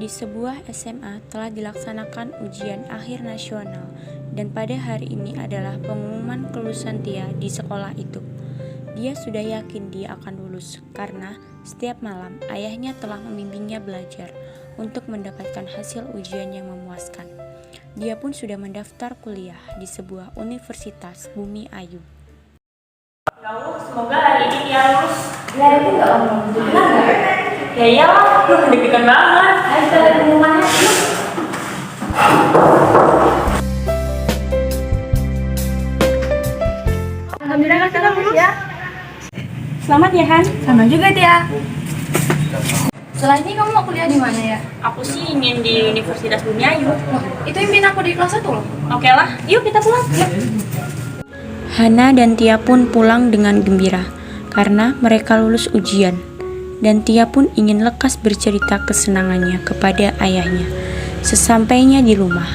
Di sebuah SMA telah dilaksanakan ujian akhir nasional dan pada hari ini adalah pengumuman kelulusan Tia di sekolah itu. Dia sudah yakin dia akan lulus karena setiap malam ayahnya telah membimbingnya belajar untuk mendapatkan hasil ujian yang memuaskan. Dia pun sudah mendaftar kuliah di sebuah universitas Bumi Ayu. Ya Allah, semoga hari ini dia lulus. Hari ini nggak ngomong, benar nggak? Ya iyalah, deg-degan banget. Ayo kita lihat pengumumannya. Alhamdulillah kita lulus ya. Selamat ya Han. Sama juga Tia. Setelah ini kamu mau kuliah di mana ya? Aku sih ingin di Universitas Bumi Ayu. Itu impian aku di kelas 1 loh. Oke lah, yuk kita pulang. Hana dan Tia pun pulang dengan gembira karena mereka lulus ujian. Dan Tia pun ingin lekas bercerita kesenangannya kepada ayahnya. Sesampainya di rumah,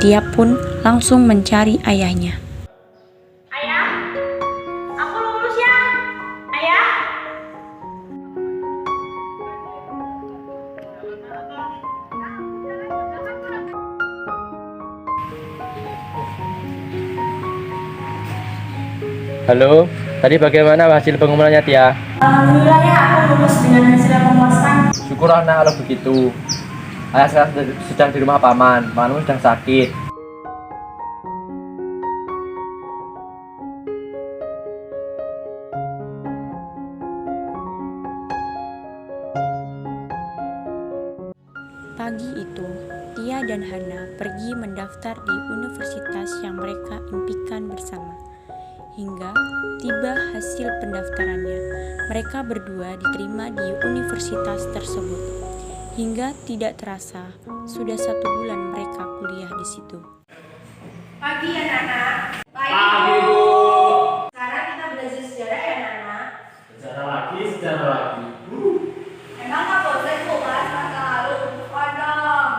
Tia pun langsung mencari ayahnya. Ayah, aku lulus ya. Ayah. Halo, tadi bagaimana hasil pengumumannya Tia? Alhamdulillah ya, aku lulus dengan hasil yang memuaskan. Syukur anak kalau begitu. Ayah sekarang sedang di rumah paman, pamanmu sedang sakit. Pagi itu, Tia dan Hana pergi mendaftar di universitas yang mereka impikan bersama. Hingga tiba hasil pendaftarannya, mereka berdua diterima di universitas tersebut. Hingga tidak terasa, sudah 1 bulan mereka kuliah di situ. Pagi ya Nana. Pagi Bu. Sekarang kita belajar sejarah ya Nana. Sejarah lagi. Emang nggak boleh Bu bahas masa lalu? Kodong.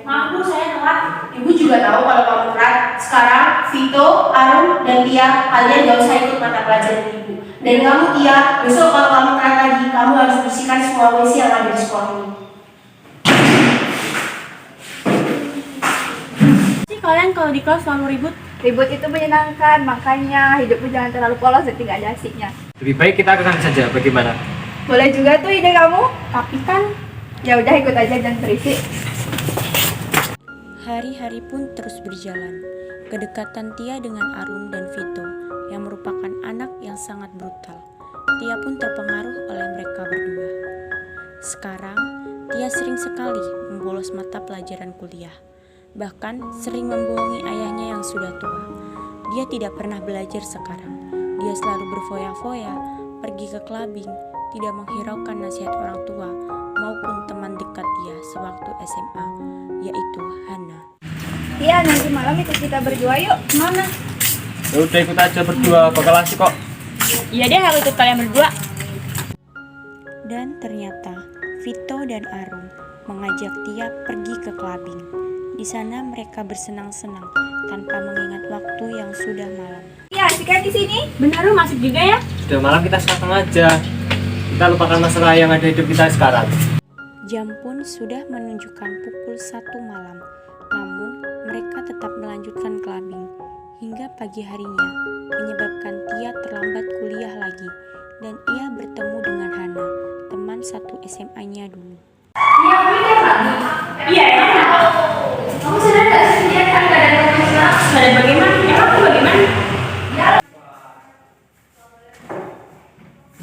Maaf Bu, saya telat. Ibu juga tahu kalau kamu telat. Sekarang Vito, Arum, dan Tia kalian gak usah ikut mata pelajaran ibu. Dan kamu Tia, besok kalau kamu telat lagi, kamu harus bersihkan semua WC yang ada di sekolah ini. Sih kalian kalau di kelas selalu ribut. Ribut itu menyenangkan, makanya hidupmu jangan terlalu polos dan tidak ada asiknya. Lebih baik kita ke sana saja, bagaimana? Boleh juga tuh ide kamu, Tapi kan ya udah ikut aja dan berisik. Hari-hari pun terus berjalan. Kedekatan Tia dengan Arum dan Vito yang merupakan anak yang sangat brutal. Tia pun terpengaruh oleh mereka berdua. Sekarang, Tia sering sekali membolos mata pelajaran kuliah. Bahkan sering membohongi ayahnya yang sudah tua. Dia tidak pernah belajar sekarang. Dia selalu berfoya-foya, pergi ke clubbing, tidak menghiraukan nasihat orang tua maupun teman dekat dia sewaktu SMA, yaitu Hana. Iya, nanti malam ikut kita berdua yuk. mana? Ya udah ikut aja berdua, bakal asik kok. Iya deh, aku ikut kalian berdua. Dan ternyata Vito dan Arum mengajak Tia pergi ke clubbing. Di sana mereka bersenang-senang tanpa mengingat waktu yang sudah malam. Iya, asik kan di sini? Benar lu masuk juga ya? Sudah malam kita sekarang aja. Kita lupakan masalah yang ada hidup kita sekarang. Jam pun sudah menunjukkan pukul 1 malam. Namun mereka tetap melanjutkan clubbing hingga pagi harinya, menyebabkan Tia terlambat kuliah lagi dan ia bertemu dengan Hana, teman satu SMA-nya dulu. Iya, aku ini lagi. Iya, emang kenapa? Kamu sadar gak sih dia kan gak ada profesional? Ada bagaimana? Emang aku bagaimana?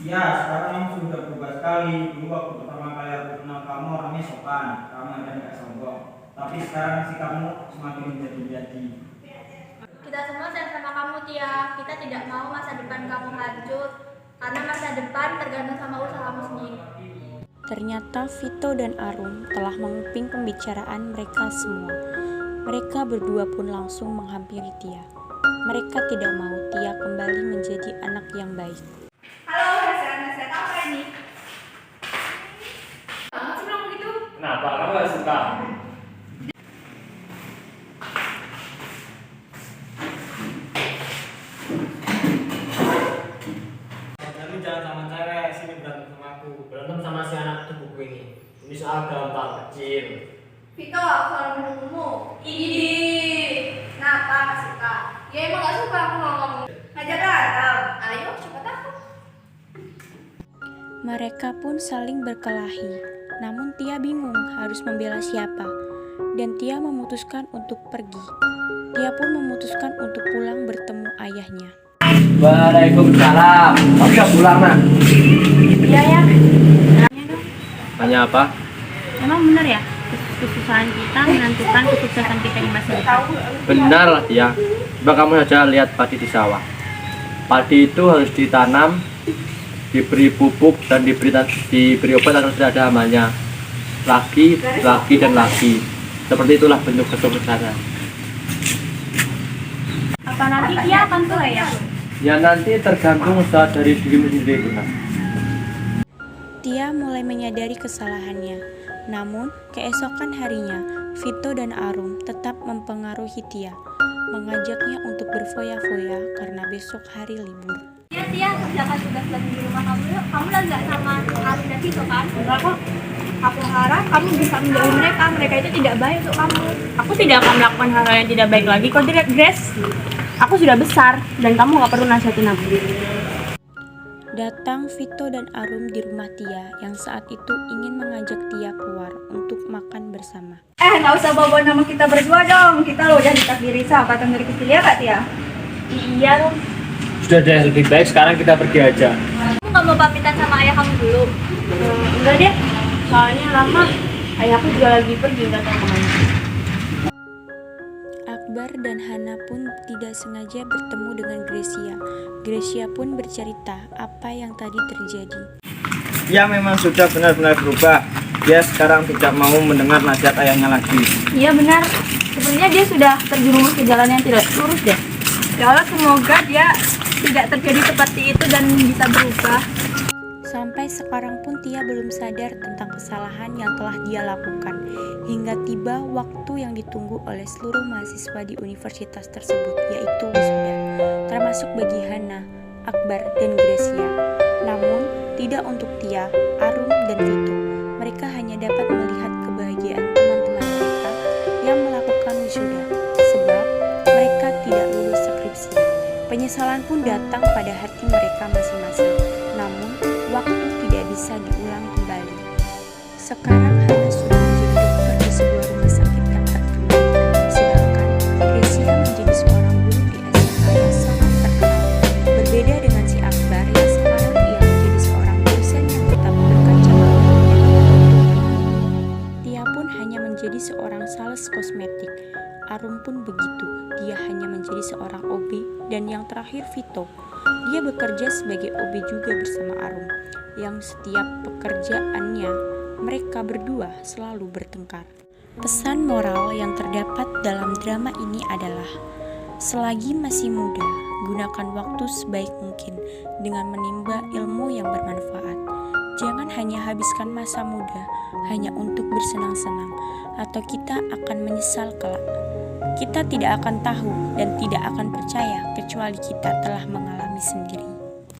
Iya, sekarang kamu sudah berubah sekali. Dulu waktu pertama kali aku kenal kamu orangnya sopan, kamu ada nggak sombong. Tapi sekarang sih kamu semakin menjadi-jadi. Kita semua sayang sama kamu Tia. Kita tidak mau masa depan kamu hancur karena masa depan tergantung sama usahamu sendiri. Ternyata Vito dan Arum telah menguping pembicaraan mereka semua. Mereka berdua pun langsung menghampiri Tia. Mereka tidak mau Tia kembali menjadi anak yang baik. Halo, nasihat apa ini? Kamu sih bilang begitu? Kenapa? Kamu gak suka? jalan sama cewek, sini berantem sama aku. Berantem sama si anak itu buku ini. Ini soal gampang kecil. Vito, aku selalu mendukungmu. Kenapa gak suka? Ya emang gak suka aku kalau kamu ngajak berantem. Ayo, coba takut. Mereka pun saling berkelahi. Namun Tia bingung harus membela siapa. Dan Tia memutuskan untuk pergi. Tia pun memutuskan untuk pulang bertemu ayahnya. Waalaikumsalam. Kamu udah pulang, Nak? Iya ya. Tanya apa? Emang benar ya? Kesusahan kita menentukan kesuksesan kita di masa depan. Benar lah dia. Coba kamu saja lihat padi di sawah. Padi itu harus ditanam, diberi pupuk dan diberi obat agar tidak ada hambanya. Lagi dan lagi. Seperti itulah bentuk kesuksesan. Apa nanti Tia akan tua ya? Ya nanti tergantung usaha dari dirimu sendiri itu, Nak. Tia mulai menyadari kesalahannya. Namun, keesokan harinya, Vito dan Arum tetap mempengaruhi Tia, mengajaknya untuk berfoya-foya karena besok hari libur. Ya Tia, kerjakan tugas lagi di rumah kamu yuk. Kamu lagi gak sama Arum dan Vito kan? Enggak kok. Aku harap kamu bisa menjauhi mereka. Mereka itu tidak baik untuk kamu. Aku tidak akan melakukan hal-hal yang tidak baik lagi kok, Grace. Aku sudah besar dan kamu gak perlu nasihatin aku. Datang Vito dan Arum di rumah Tia yang saat itu ingin mengajak Tia keluar untuk makan bersama. Nggak usah bawa nama kita berdua dong. Kita loh udah ditakdiri sahabatan dari kecil ya Kak Tia? Iya, Rum. Sudah deh, lebih baik sekarang kita pergi aja. Kamu gak mau pamitan sama ayah kamu dulu? Enggak deh, soalnya lama. Ayahku juga lagi pergi, gak tahu kemana. Akbar dan Hana pun tidak sengaja bertemu dengan Gracia. Gracia pun bercerita apa yang tadi terjadi. Dia memang sudah benar-benar berubah. Dia sekarang tidak mau mendengar nasihat ayahnya lagi. Iya benar, sepertinya dia sudah terjerumus ke jalan yang tidak lurus deh. Ya Allah, semoga dia tidak terjadi seperti itu dan bisa berubah. Sampai sekarang pun Tia belum sadar tentang kesalahan yang telah dia lakukan. Hingga tiba waktu yang ditunggu oleh seluruh mahasiswa di universitas tersebut, yaitu wisuda. Termasuk bagi Hana, Akbar, dan Gracia. Namun, tidak untuk Tia, Arum, dan Vito. Mereka hanya dapat melihat kebahagiaan teman-teman mereka yang melakukan wisuda. Sebab, mereka tidak lulus skripsi. Penyesalan pun datang pada hati mereka masing-masing. Namun, waktu tidak bisa diulang kembali. Sekarang Hana sudah menjadi dokter di sebuah rumah sakit yang terkenal. Sedangkan Gracia menjadi seorang guru di SMA yang sangat terkenal. Berbeda dengan si Akbar yang sekarang ia menjadi seorang dosen yang tetap berkacamata dengan keuntungan. Tia pun hanya menjadi seorang sales kosmetik. Arum pun begitu. Dia hanya menjadi seorang OB. Dan yang terakhir Vito. Dia bekerja sebagai OB juga bersama Arum, yang setiap pekerjaannya mereka berdua selalu bertengkar. Pesan moral yang terdapat dalam drama ini adalah, selagi masih muda, gunakan waktu sebaik mungkin dengan menimba ilmu yang bermanfaat. Jangan hanya habiskan masa muda hanya untuk bersenang-senang, atau kita akan menyesal kelak. Kita tidak akan tahu dan tidak akan percaya kecuali kita telah mengalami sendiri.